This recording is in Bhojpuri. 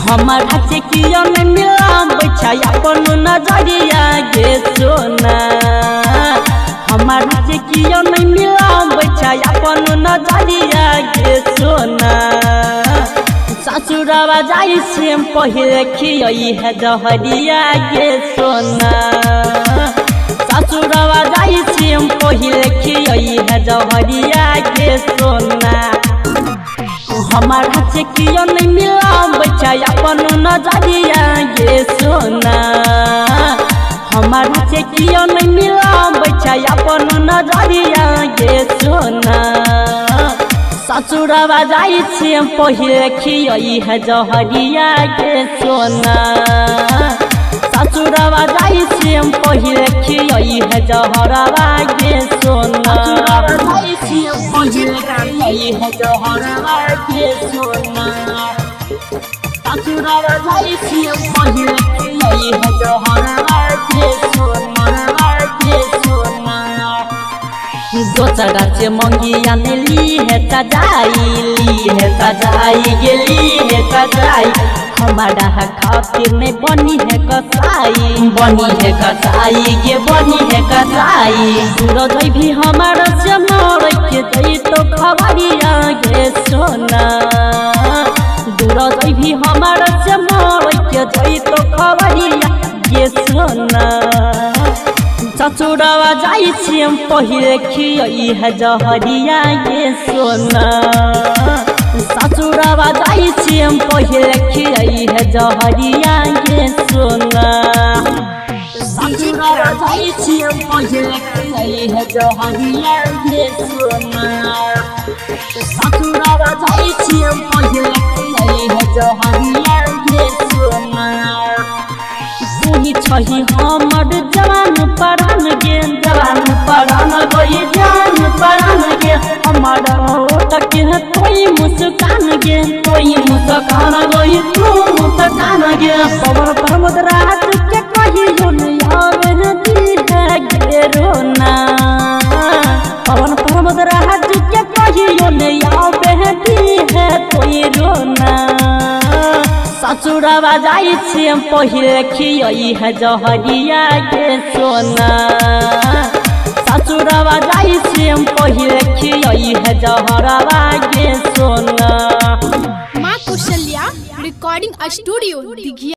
हमारा चेकिया में मिला बैठा अपन नजरिया गे सोना। हमारा चेकिया में मिला बैठा अपन नजरिया गे सोना। ससुरवा जाई से पहले खियई है जहरिया गे सोना। ससुरवा जाई से पहले खियई है जहरिया गे सोना। हमारा चेकिया नहीं मिला बैठा अपन नजरिया गे सोना। हमारा चेकिया नहीं मिला बैठा अपन नजरिया गे सोना। ससुरवा जाई से पहले खियई है जहरिया गे सोना। ससुरवा जाई से पहले खियई है जहरवा गे सोना। खियई है जहरवा गे सोना। ससुरवा जाई से पहले खियई है जहरवा गे सोना। दोसरा से मंगिया ने ली है सजाई गेली है सजाई। हमारा खातिर नहीं बनी है कसाई गे बनी है कसाई। दूर भी हमारा से मर के दई तो खबरिया गे सोना। दूर भी हमारा से मर के दई तो खबरिया गे सोना। ससुरवा जाई से पहले खियई है जहरिया गे सोना। ससुरवा जाई से पहले खियई है जहरिया गे सोना। ससुरवा जाई से पहले खियई है जहरिया गे सोना। ससुरवा जाई से पहले खियई है जहरिया गे सोना। तूही छही हमर जवान परान गे गई जान परान गे। हमारा ओटक है तोई मुस्कान गे गई तू मुस्कान गे। पवन प्रमोद रात के कहियो नहीं आवे दी है गे रोना। पवन प्रमोद रात के कहियो नहीं आवे दी है तोई रोना। ससुरवा जाई से पहले खियई है जहरिया गे सोना। ससुरवा जाई से पहले खियई है जहरवा गे सोना। माँ कौशल्या रिकॉर्डिंग स्टूडियो दिघिया।